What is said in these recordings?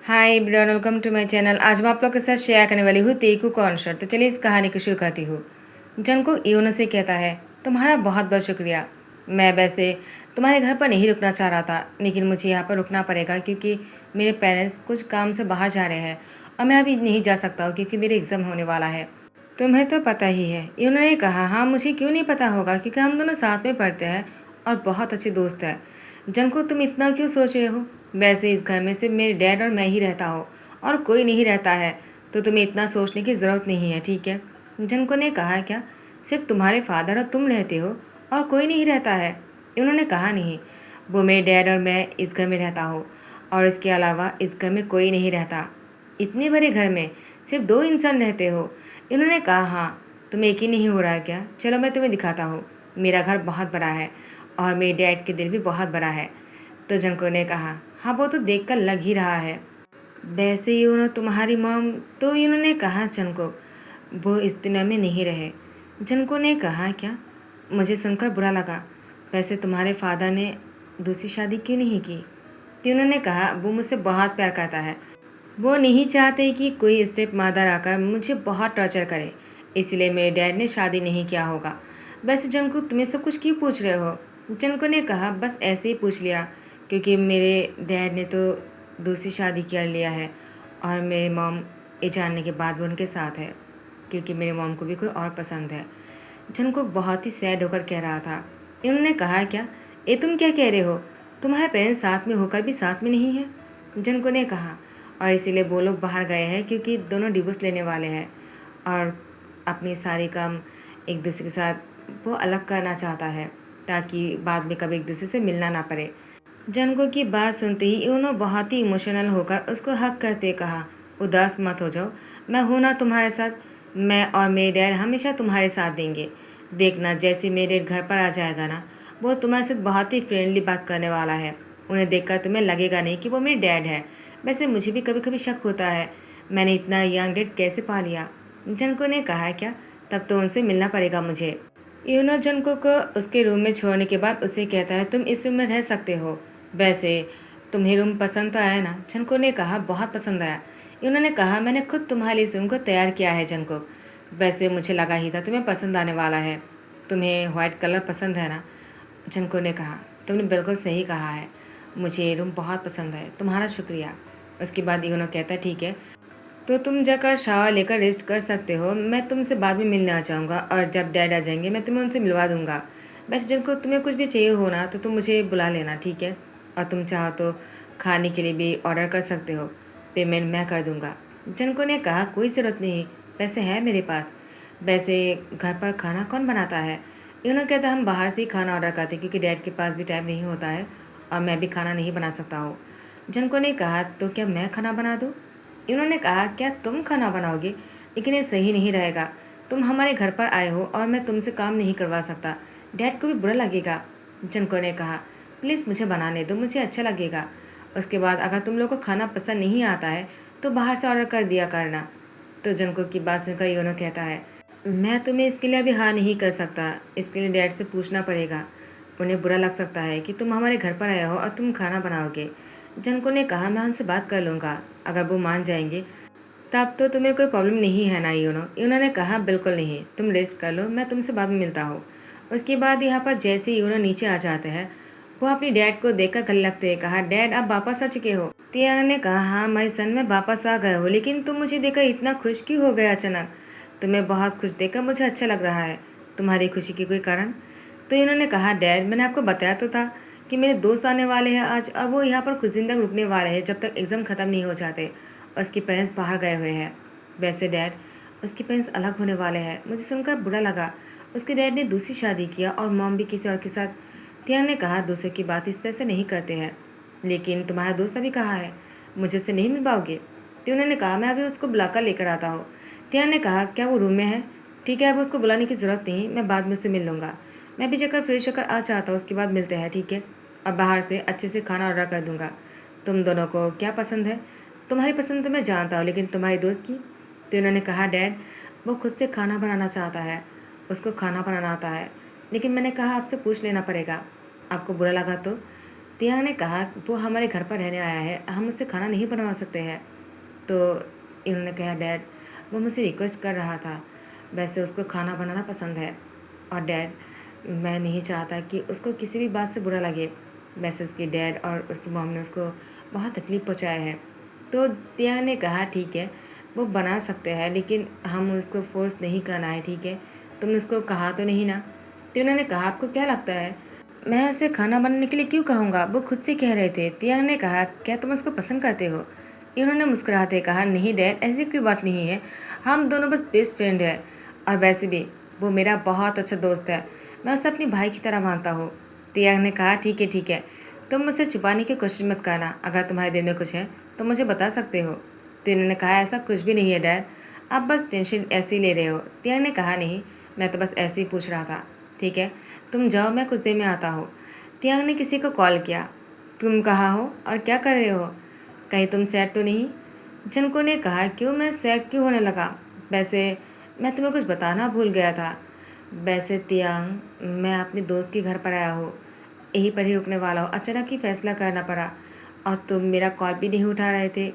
Hi everyone, welcome to my channel. आज मैं आप लोग के साथ शेयर करने वाली हूँ तेकू कॉन्सर्ट। तो चलिए इस कहानी को शुरू करती हूँ। जंको यूनो से कहता है, तुम्हारा बहुत बहुत शुक्रिया। मैं वैसे तुम्हारे घर पर नहीं रुकना चाह रहा था, लेकिन मुझे यहाँ पर रुकना पड़ेगा क्योंकि मेरे पेरेंट्स कुछ काम से बाहर जा रहे हैं और मैं अभी नहीं जा सकता हूँ क्योंकि मेरे एग्ज़ाम होने वाला है। तुम्हें तो पता ही है, उन्होंने कहा। हाँ, मुझे क्यों नहीं पता होगा, क्योंकि हम दोनों साथ में पढ़ते हैं और बहुत अच्छे दोस्त हैं। जंको, तुम इतना क्यों सोच रहे हो? वैसे इस घर में सिर्फ मेरे डैड और मैं ही रहता हो और कोई नहीं रहता है, तो तुम्हें इतना सोचने की ज़रूरत नहीं है, ठीक है? जंको ने कहा, क्या सिर्फ तुम्हारे फादर और तुम रहते हो और कोई नहीं रहता है? उन्होंने कहा, नहीं, वो मेरे डैड और मैं इस घर में रहता हो और इसके अलावा इस घर में कोई नहीं रहता। इतने बड़े घर में सिर्फ दो इंसान रहते हो? इन्होंने कहा, हाँ। तुम्हें यकीन नहीं हो रहा है क्या? चलो मैं तुम्हें दिखाता हूँ। मेरा घर बहुत बड़ा है और मेरे डैड के दिल भी बहुत बड़ा है। तो जंको ने कहा, हाँ, वो तो देखकर लग ही रहा है। वैसे ही उन्होंने तुम्हारी मॉम, तो इन्होंने कहा, जंको, वो इस दुनिया में नहीं रहे। जंको ने कहा, क्या? मुझे सुनकर बुरा लगा। वैसे तुम्हारे फादर ने दूसरी शादी क्यों नहीं की? तो उन्होंने कहा, वो मुझसे बहुत प्यार करता है। वो नहीं चाहते कि कोई स्टेप मदर आकर मुझे बहुत टॉर्चर करे, इसलिए मेरे डैड ने शादी नहीं किया होगा। वैसे जंकू, तुम्हें सब कुछ क्यों पूछ रहे हो? जंकू ने कहा, बस ऐसे ही पूछ लिया क्योंकि मेरे डैड ने तो दूसरी शादी कर लिया है और मेरी मॉम ये जानने के बाद भी उनके साथ है क्योंकि मेरे मॉम को भी कोई और पसंद है। जंकू बहुत ही सैड होकर कह रहा था। इन्होंने कहा, क्या ये तुम क्या कह रहे हो? तुम्हारे पेरेंट्स साथ में होकर भी साथ में नहीं है? जंकू ने कहा, और इसीलिए वो लोग बाहर गए हैं क्योंकि दोनों डिवोर्स लेने वाले हैं और अपनी सारी काम एक दूसरे के साथ वो अलग करना चाहता है ताकि बाद में कभी एक दूसरे से मिलना ना पड़े। जंको की बात सुनते ही यूनो बहुत ही इमोशनल होकर उसको हक करते कहा, उदास मत हो जाओ, मैं हूँ ना तुम्हारे साथ। मैं और मेरे डैड हमेशा तुम्हारे साथ देंगे। देखना, जैसे मेरे घर पर आ जाएगा ना, वो तुम्हारे साथ बहुत ही फ्रेंडली बात करने वाला है। उन्हें देखकर तुम्हें लगेगा नहीं कि वो मेरे डैड है। वैसे मुझे भी कभी कभी शक होता है, मैंने इतना यंग डैड कैसे पा लिया। जंको ने कहा, क्या? तब तो उनसे मिलना पड़ेगा मुझे। यूनो जंको को उसके रूम में छोड़ने के बाद उसे कहता है, तुम इस रूम में रह सकते हो। वैसे तुम्हें रूम पसंद तो आया ना? जंको ने कहा, बहुत पसंद आया। उन्होंने कहा, मैंने खुद तुम्हारे लिए इस रूम को तैयार किया है जंको। वैसे मुझे लगा ही था तुम्हें पसंद आने वाला है। तुम्हें वाइट कलर पसंद है ना? जंको ने कहा, तुमने बिल्कुल सही कहा है, मुझे ये रूम बहुत पसंद है, तुम्हारा शुक्रिया। उसके बाद यूनो कहता है, ठीक है, तो तुम जाकर शावर लेकर रेस्ट कर सकते हो। मैं तुमसे बाद में मिलने आ जाऊँगा और जब डैड आ जाएंगे मैं तुम्हें उनसे मिलवा दूँगा। बस जिनको तुम्हें कुछ भी चाहिए हो ना तो तुम मुझे बुला लेना, ठीक है? और तुम चाहो तो खाने के लिए भी ऑर्डर कर सकते हो, पेमेंट मैं कर दूँगा। जनको ने कहा, कोई ज़रूरत नहीं, पैसे हैं मेरे पास। वैसे घर पर खाना कौन बनाता है? इन्होंने कहता, हम बाहर से ही खाना ऑर्डर करते हैं क्योंकि डैड के पास भी टाइम नहीं होता है और मैं भी खाना नहीं बना सकता हूँ। जनको ने कहा, तो क्या मैं खाना बना दूँ? इन्होंने कहा, क्या तुम खाना बनाओगे? लेकिन ये सही नहीं रहेगा, तुम हमारे घर पर आए हो और मैं तुमसे काम नहीं करवा सकता, डैड को भी बुरा लगेगा। जंको ने कहा, प्लीज़ मुझे बनाने दो, मुझे अच्छा लगेगा। उसके बाद अगर तुम लोग को खाना पसंद नहीं आता है तो बाहर से ऑर्डर कर दिया करना। तो जंको की बात सुनकर योनो कहता है, मैं तुम्हें इसके लिए अभी हाँ नहीं कर सकता, इसके लिए डैड से पूछना पड़ेगा। उन्हें बुरा लग सकता है कि तुम हमारे घर पर आए हो और तुम खाना बनाओगे। जंको ने कहा, मैं उनसे बात कर लूँगा, अगर वो मान जाएंगे तब तो तुम्हें कोई प्रॉब्लम नहीं है ना यूनो? उन्होंने कहा, बिल्कुल नहीं, तुम रेस्ट कर लो, मैं तुमसे बाद में मिलता हूँ। उसके बाद यहाँ पर जैसे ही यूनो नीचे आ जाते हैं, वो अपनी डैड को देखकर गले लगते हैं। कहा, डैड आप वापस आ चुके हो? तियांग ने कहा, हाँ माई सन, मैं वापस आ गया हूँ, लेकिन तुम मुझे देखकर इतना खुश क्यों हो गया अचानक? तुम्हें बहुत खुश देखकर मुझे अच्छा लग रहा है, तुम्हारी खुशी की कोई कारण? तो इन्होंने कहा, डैड मैंने आपको बताया तो था कि मेरे दोस्त आने वाले हैं आज, अब वो यहाँ पर कुछ दिन तक रुकने वाले हैं जब तक एग्ज़ाम ख़त्म नहीं हो जाते। उसके पेरेंट्स बाहर गए हुए हैं। वैसे डैड, उसके पेरेंट्स अलग होने वाले हैं। मुझे सुनकर बुरा लगा, उसके डैड ने दूसरी शादी किया और मॉम भी किसी और के साथ। तियांग ने कहा, दूसरों की बात इस तरह से नहीं करते हैं, लेकिन तुम्हारा दोस्त अभी कहाँ है? मुझे उससे नहीं मिल पाओगे? तो उन्होंने कहा, मैं अभी उसको बुलाकर लेकर आता हूँ। तियांग ने कहा, क्या वो रूम में है? ठीक है, अब उसको बुलाने की ज़रूरत नहीं, मैं बाद में उससे मिल लूँगा। मैं भी जाकर फ्रेश होकर आ चाहता हूँ, उसके बाद मिलते हैं, ठीक है? अब बाहर से अच्छे से खाना ऑर्डर कर दूँगा। तुम दोनों को क्या पसंद है? तुम्हारी पसंद तो मैं जानता हूँ, लेकिन तुम्हारी दोस्त की? तो उन्होंने कहा, डैड वो खुद से खाना बनाना चाहता है, उसको खाना बनाना आता है, लेकिन मैंने कहा आपसे पूछ लेना पड़ेगा, आपको बुरा लगा तो? तियांग ने कहा वो हमारे घर पर रहने आया है, हम उससे खाना नहीं बनवा सकते हैं। तो इन्होंने कहा डैड वो मुझसे रिक्वेस्ट कर रहा था, वैसे उसको खाना बनाना पसंद है और डैड मैं नहीं चाहता कि उसको किसी भी बात से बुरा लगे। वैसे उसके डैड और उसकी मॉम ने उसको बहुत तकलीफ़ पहुंचाया है। तो तियांग ने कहा ठीक है वो बना सकते हैं लेकिन हम उसको फोर्स नहीं करना है, ठीक है तुमने उसको कहा तो नहीं ना। तो उन्होंने कहा आपको क्या लगता है मैं उसे खाना बनाने के लिए क्यों कहूँगा, वो खुद से कह रहे थे। तियांग ने कहा क्या तुम उसको पसंद करते हो। इन्होंने मुस्कुराते कहा नहीं डैड ऐसी कोई बात नहीं है, हम दोनों बस बेस्ट फ्रेंड है और वैसे भी वो मेरा बहुत अच्छा दोस्त है, मैं उसे अपनी भाई की तरह मानता हूँ। तियांग ने कहा ठीक है तुम मुझसे छुपाने की कोशिश मत करना, अगर तुम्हारे दिल में कुछ है तो मुझे बता सकते हो। तो इन्होंने कहा ऐसा कुछ भी नहीं है डैड, आप बस टेंशन ऐसे ही ले रहे हो। तियांग ने कहा नहीं मैं तो बस ऐसे ही पूछ रहा था, ठीक है तुम जाओ मैं कुछ देर में आता हूँ। तियांग ने किसी को कॉल किया, तुम कहाँ हो और क्या कर रहे हो, कहीं तुम सैड तो नहीं। जनको ने कहा क्यों मैं सैड क्यों होने लगा, वैसे मैं तुम्हें कुछ बताना भूल गया था। वैसे तियांग मैं अपने दोस्त के घर पर आया हूँ, यहीं पर ही रुकने वाला हूँ, अचानक ही फैसला करना पड़ा और तुम मेरा कॉल भी नहीं उठा रहे थे।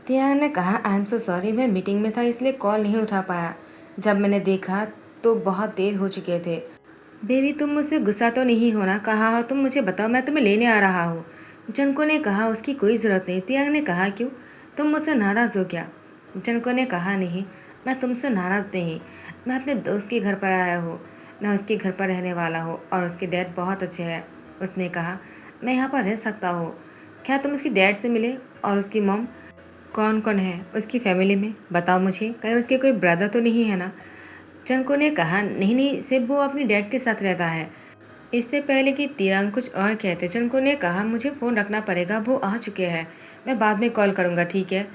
तियांग ने कहा आई एम सो सॉरी मैं मीटिंग में था इसलिए कॉल नहीं उठा पाया, जब मैंने देखा तो बहुत देर हो चुके थे। बेबी तुम मुझसे गुस्सा तो नहीं होना, कहा हो तुम मुझे बताओ मैं तुम्हें लेने आ रहा हूँ। जनको ने कहा उसकी कोई ज़रूरत नहीं। तियांग ने कहा क्यों तुम मुझसे नाराज़ हो क्या। जनको ने कहा नहीं मैं तुमसे नाराज़ नहीं, मैं अपने दोस्त के घर पर आया हूँ, मैं उसके घर पर रहने वाला हूँ और उसके डैड बहुत अच्छे हैं। उसने कहा मैं यहाँ पर रह सकता हूँ, क्या तुम उसकी डैड से मिले और उसकी मॉम कौन कौन है उसकी फैमिली में बताओ मुझे, कहीं उसके कोई ब्रदर तो नहीं है ना। चंको ने कहा नहीं नहीं सिर्फ वो अपने डैड के साथ रहता है। इससे पहले कि तियांग कुछ और कहते चंको ने कहा मुझे फ़ोन रखना पड़ेगा, वो आ चुके हैं, मैं बाद में कॉल करूँगा ठीक है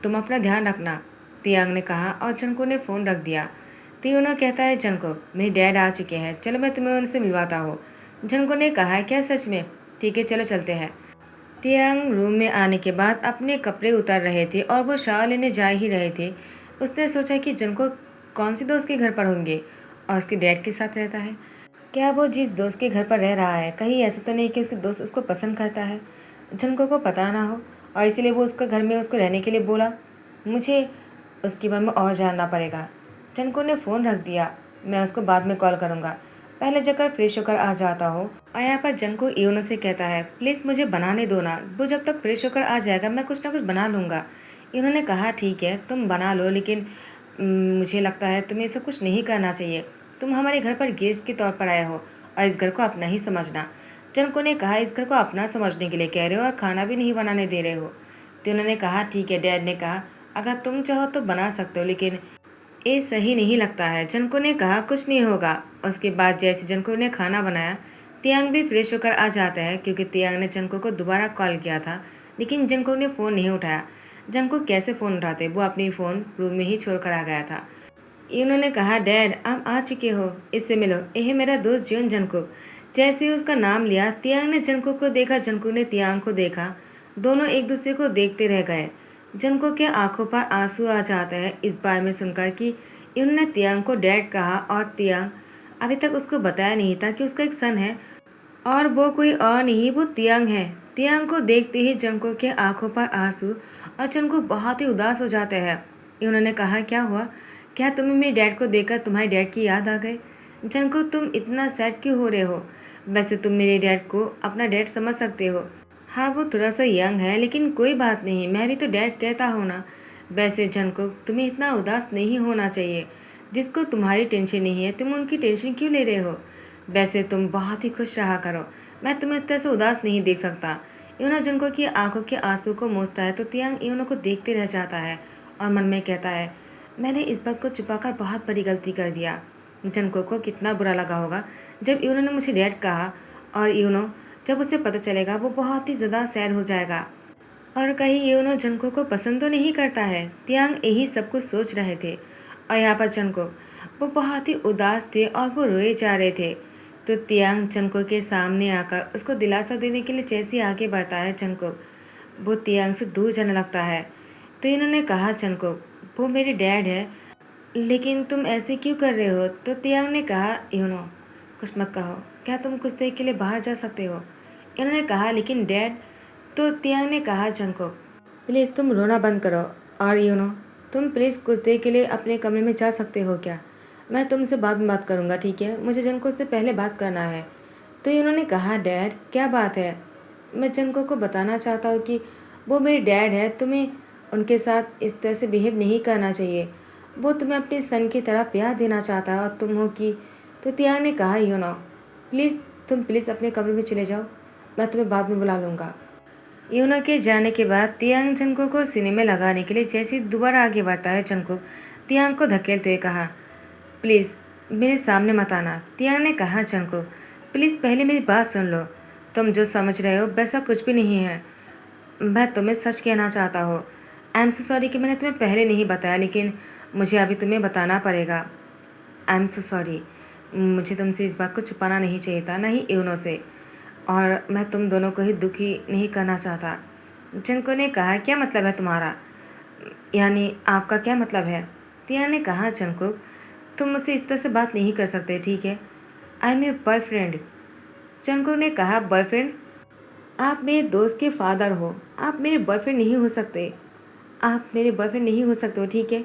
तुम अपना ध्यान रखना। तियांग ने कहा और चंको ने फ़ोन रख दिया। तियोना कहता है चंको मेरे डैड आ चुके हैं, चलो मैं तुम्हें उनसे मिलवाता हूँ। चंको ने कहा क्या सच में, ठीक है चलो चलते हैं। तियांग रूम में आने के बाद अपने कपड़े उतार रहे थे और वो शावर लेने जा ही रहे थे। उसने सोचा कि जनको कौन सी दोस्त के घर पर होंगे और उसके डैड के साथ रहता है। क्या वो जिस दोस्त के घर पर रह रहा है कहीं ऐसा तो नहीं कि उसके दोस्त उसको पसंद करता है, जनको को पता ना हो और इसीलिए वो उसके घर में उसको रहने के लिए बोला। मुझे उसके बारे में और जानना पड़ेगा। जनको ने फ़ोन रख दिया, मैं उसको बाद में कॉल करूँगा, पहले जाकर फ्रेश होकर आ जाता हूँ। और यहाँ पर जंको इयोनो से कहता है प्लीज़ मुझे बनाने दो ना, वो जब तक फ्रेश होकर आ जाएगा मैं कुछ ना कुछ बना लूँगा। इन्होंने कहा ठीक है तुम बना लो लेकिन मुझे लगता है तुम्हें सब कुछ नहीं करना चाहिए, तुम हमारे घर पर गेस्ट के तौर पर आए हो और इस घर को अपना ही समझना। जंको ने कहा इस घर को अपना समझने के लिए कह रहे हो और खाना भी नहीं बनाने दे रहे हो। तो उन्होंने कहा ठीक है। डैड ने कहा अगर तुम चाहो तो बना सकते हो लेकिन ये सही नहीं लगता है। जनको ने कहा कुछ नहीं होगा। उसके बाद जैसे जनको ने खाना बनाया तियांग भी फ्रेश होकर आ जाता है क्योंकि तियांग ने जनको को दोबारा कॉल किया था लेकिन जनको ने फ़ोन नहीं उठाया। जनको कैसे फ़ोन उठाते, वो अपनी फ़ोन रूम में ही छोड़कर आ गया था। इन्होंने कहा डैड आप आ चुके हो, इससे मिलो, यह मेरा दोस्त जियोन जंकुक। जैसे ही उसका नाम लिया तियांग ने जंकुक को देखा, जंकुक ने तियांग को देखा, दोनों एक दूसरे को देखते रह गए। जंकुक के आंखों पर आंसू आ जाता है इस बार में सुनकर कि इन्होंने तियांग को डैड कहा और तियांग अभी तक उसको बताया नहीं था कि उसका एक सन है और वो कोई और नहीं वो तियांग है। तियांग को देखते ही जंकुक के आंखों पर आंसू और जंकुक बहुत ही उदास हो जाते हैं। इन्होंने कहा क्या हुआ, क्या तुम्हें मेरे डैड को देखकर तुम्हारे डैड की याद आ गई। जंकुक तुम इतना सैड क्यों हो रहे हो, वैसे तुम मेरे डैड को अपना डैड समझ सकते हो। हाँ वो थोड़ा सा यंग है लेकिन कोई बात नहीं, मैं भी तो डैड कहता हूँ ना। वैसे जंकुक तुम्हें इतना उदास नहीं होना चाहिए, जिसको तुम्हारी टेंशन नहीं है तुम उनकी टेंशन क्यों ले रहे हो। वैसे तुम बहुत ही खुश रहा करो, मैं तुम्हें इस तरह से उदास नहीं देख सकता। यूनो जंको की आंखों के आंसू को मोचता है तो तियांग यूनो को देखते रह जाता है और मन में कहता है मैंने इस बात को छुपाकर बहुत बड़ी गलती कर दिया। जंको को कितना बुरा लगा होगा जब यूनो ने मुझे डैड कहा और यूनो जब उसे पता चलेगा वो बहुत ही ज़्यादा सैड हो जाएगा और कहीं यूनो जंको को पसंद तो नहीं करता है। तियांग यही सब कुछ सोच रहे थे और यहाँ पर जंको वो बहुत ही उदास थे और वो रोए जा रहे थे। तो तियांग जंको के सामने आकर उसको दिलासा देने के लिए जैसे आगे बढ़ता है जंको वो तियांग से दूर जाने लगता है। तो इन्होंने कहा जंको वो मेरे डैड है लेकिन तुम ऐसे क्यों कर रहे हो। तो तियांग ने कहा यूनो कुछ मत कहो, क्या तुम कुछ देर के लिए बाहर जा सकते हो। इन्होंने कहा लेकिन डैड। तो तियांग ने कहा जंगकुक प्लीज़ तुम रोना बंद करो और तुम प्लीज़ कुछ देर के लिए अपने कमरे में जा सकते हो क्या? मैं तुमसे बाद में बात करूँगा, ठीक है? मुझे जंगकुक से पहले बात करना है। तो इन्होंने कहा डैड क्या बात है? मैं जंगकुक को बताना चाहता हूँ कि वो मेरे डैड है, तुम्हें उनके साथ इस तरह से बिहेव नहीं करना चाहिए। वो तुम्हें अपने सन की तरह प्यार देना चाहता है और तुम हो कि। तो तियांग ने कहा प्लीज़ तुम प्लीज़ अपने कमरे में चले जाओ, मैं तुम्हें बाद में बुला लूँगा। यूनो के जाने के बाद तियांग जंगकुक को सीने में लगाने के लिए जैसे ही दोबारा आगे बढ़ता है, जंगकुक तियांग को धकेलते हुए कहा प्लीज़ मेरे सामने मत आना। तियांग ने कहा जंगकुक प्लीज़ पहले मेरी बात सुन लो, तुम जो समझ रहे हो वैसा कुछ भी नहीं है। मैं तुम्हें सच कहना चाहता हूँ। आई एम सो सॉरी कि मैंने तुम्हें पहले नहीं बताया, लेकिन मुझे अभी तुम्हें बताना पड़ेगा। आई एम सो सॉरी, मुझे तुमसे इस बात को छुपाना नहीं चाहिए था, ना ही यूनो से, और मैं तुम दोनों को ही दुखी नहीं करना चाहता। जंको ने कहा क्या मतलब है तुम्हारा, यानी आपका क्या मतलब है? तिया ने कहा जंको तुम मुझसे इस तरह से बात नहीं कर सकते, ठीक है? I am your boyfriend. Junko ने कहा बॉयफ्रेंड? आप मेरे दोस्त के फादर हो, आप मेरे बॉयफ्रेंड नहीं हो सकते। आप मेरे बॉयफ्रेंड नहीं हो सकते हो, ठीक है?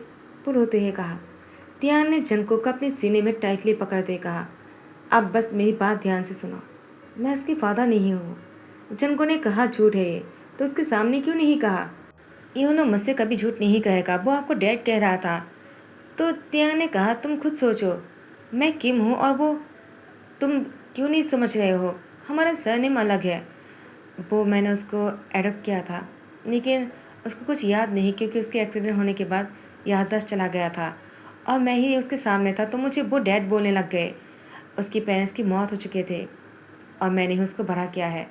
पुर होते हुए कहा। तियान ने जंको को अपने सीने में टाइटली पकड़ते कहा अब बस मेरी बात ध्यान से सुनो, मैं इसकी फादर नहीं हूँ। जंको ने कहा झूठ है ये, तो उसके सामने क्यों नहीं कहा? यूनो मुझसे कभी झूठ नहीं कहेगा, वो आपको डैड कह रहा था। तो तियांग ने कहा तुम खुद सोचो, मैं किम हूँ और वो तुम क्यों नहीं समझ रहे हो? हमारा सरनेम अलग है। वो मैंने उसको एडॉप्ट किया था, लेकिन उसको कुछ याद नहीं क्योंकि उसके एक्सीडेंट होने के बाद याददाश्त चला गया था और मैं ही उसके सामने था, तो मुझे वो डैड बोलने लग गए। उसकी पेरेंट्स की मौत हो चुके थे और मैंने ही उसको बड़ा किया है।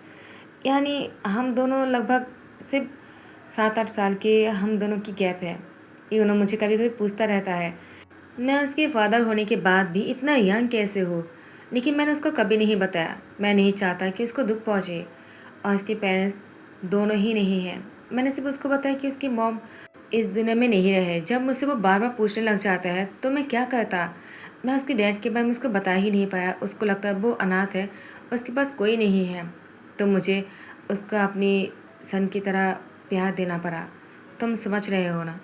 यानी हम दोनों लगभग सिर्फ 7-8 साल के हम दोनों की गैप है। मुझे कभी कभी पूछता रहता है मैं उसके फादर होने के बाद भी इतना यंग कैसे हो, लेकिन मैंने उसको कभी नहीं बताया। मैं नहीं चाहता कि उसको दुख पहुँचे, और उसके पेरेंट्स दोनों ही नहीं हैं। मैंने सिर्फ उसको बताया कि उसकी मॉम इस दुनिया में नहीं रहे। जब मुझसे वो बार बार पूछने लग जाता है तो मैं क्या करता? मैं उसके डैड के बारे में उसको बता ही नहीं पाया। उसको लगता है वो अनाथ है, उसके पास कोई नहीं है, तो मुझे उसका अपनी सन की तरह प्यार देना पड़ा। तुम समझ रहे हो ना?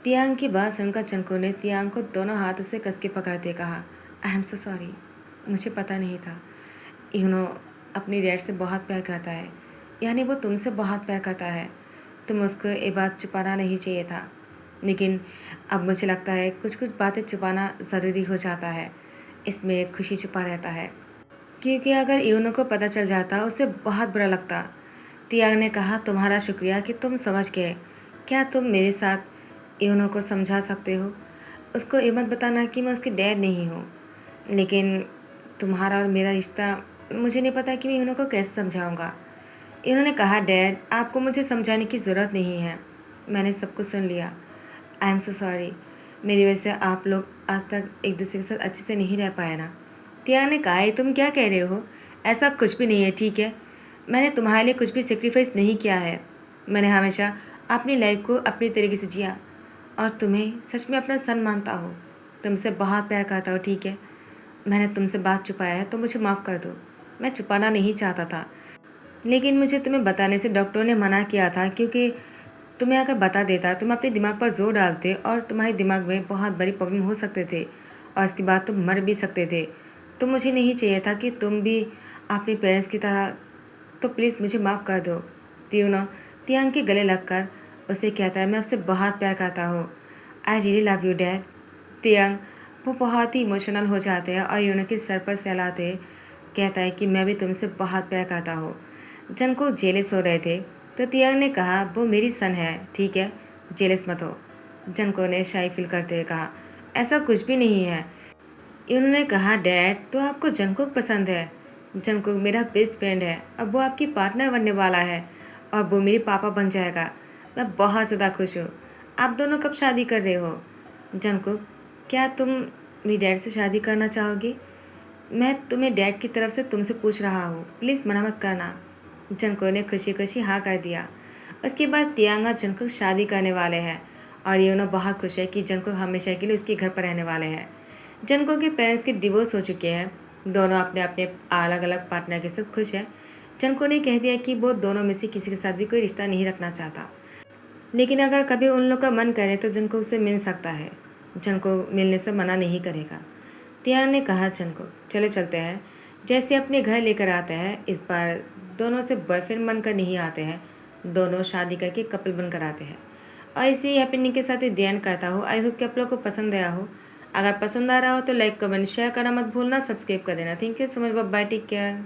तियांग की बात सुनकर चंको ने तियांग को दोनों हाथों से कस के पकड़ते कहा आई एम सो सॉरी, मुझे पता नहीं था। यूनो अपनी डैड से बहुत प्यार करता है, यानी वो तुमसे बहुत प्यार करता है। तुम उसको ये बात छुपाना नहीं चाहिए था, लेकिन अब मुझे लगता है कुछ कुछ बातें छुपाना ज़रूरी हो जाता है। इसमें एक खुशी छुपा रहता है, क्योंकि अगर यूनो को पता चल जाता उसे बहुत बुरा लगता। तियांग ने कहा तुम्हारा शुक्रिया कि तुम समझ गए। क्या तुम मेरे साथ यूनो को समझा सकते हो? उसको ये मत बताना कि मैं उसकी डैड नहीं हूँ, लेकिन तुम्हारा और मेरा रिश्ता मुझे नहीं पता कि मैं यूनो को कैसे समझाऊँगा। इन्होंने कहा डैड आपको मुझे समझाने की ज़रूरत नहीं है, मैंने सब कुछ सुन लिया। आई एम सो सॉरी, मेरी वजह से आप लोग आज तक एक दूसरे के साथ अच्छे से नहीं रह पाए ना? तिया ने कहा तुम क्या कह रहे हो? ऐसा कुछ भी नहीं है, ठीक है? मैंने तुम्हारे लिए कुछ भी सेक्रीफाइस नहीं किया है। मैंने हमेशा अपनी लाइफ को अपनी तरीके से जिया और तुम्हें सच में अपना सन मानता हूँ। तुमसे बहुत प्यार करता हूँ, ठीक है? मैंने तुमसे बात छुपाया है तो मुझे माफ़ कर दो। मैं छुपाना नहीं चाहता था, लेकिन मुझे तुम्हें बताने से डॉक्टरों ने मना किया था, क्योंकि तुम्हें अगर बता देता तुम अपने दिमाग पर जोर डालते और तुम्हारे दिमाग में बहुत बड़ी प्रॉब्लम हो सकते थे और इसके बाद तुम मर भी सकते थे। तो मुझे नहीं चाहिए था कि तुम भी अपने पेरेंट्स की तरह। तो प्लीज़ मुझे माफ़ कर दो। तियांग के गले लगकर उसे कहता है मैं आपसे बहुत प्यार करता हूँ। I really love you dad. तियांग वो बहुत ही इमोशनल हो जाते हैं और यूनो के सर पर सहलाते कहता है कि मैं भी तुमसे बहुत प्यार करता हूँ। जंको जेलस हो रहे थे तो तियांग ने कहा वो मेरी सन है, ठीक है? जेलस मत हो। जंको ने शाई फील करते हुए कहा ऐसा कुछ भी नहीं है। उन्होंने कहा डैड तो आपको जंकुक पसंद है? जंकुक मेरा बेस्ट फ्रेंड है, अब वो आपकी पार्टनर बनने वाला है और वो मेरे पापा बन जाएगा। मैं बहुत ज़्यादा खुश हूँ। आप दोनों कब शादी कर रहे हो? जंकुक क्या तुम मेरी डैड से शादी करना चाहोगी? मैं तुम्हें डैड की तरफ से तुमसे पूछ रहा हूँ, प्लीज़ मना मत करना। जंकुक ने खुशी खुशी हाँ कर दिया। उसके बाद तियांग और जंकुक शादी करने वाले हैं और यूनो बहुत खुश है कि जंकुक हमेशा के लिए उसके घर पर रहने वाले हैं। जंको के पेरेंट्स के डिवोर्स हो चुके हैं, दोनों अपने अपने अलग अलग पार्टनर के साथ खुश हैं। जनको ने कह दिया कि वो दोनों में से किसी के साथ भी कोई रिश्ता नहीं रखना चाहता, लेकिन अगर कभी उन लोग का मन करे तो जनको उससे मिल सकता है। जनको मिलने से मना नहीं करेगा। तियान ने कहा, जनको चले चलते हैं, जैसे अपने घर लेकर आते हैं। इस बार दोनों से बॉयफ्रेंड बनकर नहीं आते हैं, दोनों शादी करके कपल बनकर आते हैं। और इसी हैपनिंग के साथ ही ध्यान करता हूँ। आई होप कि आप लोग को पसंद आया हो। अगर पसंद आ रहा हो तो लाइक कमेंट शेयर करना मत भूलना, सब्सक्राइब कर देना। Thank you so much, bye, take care.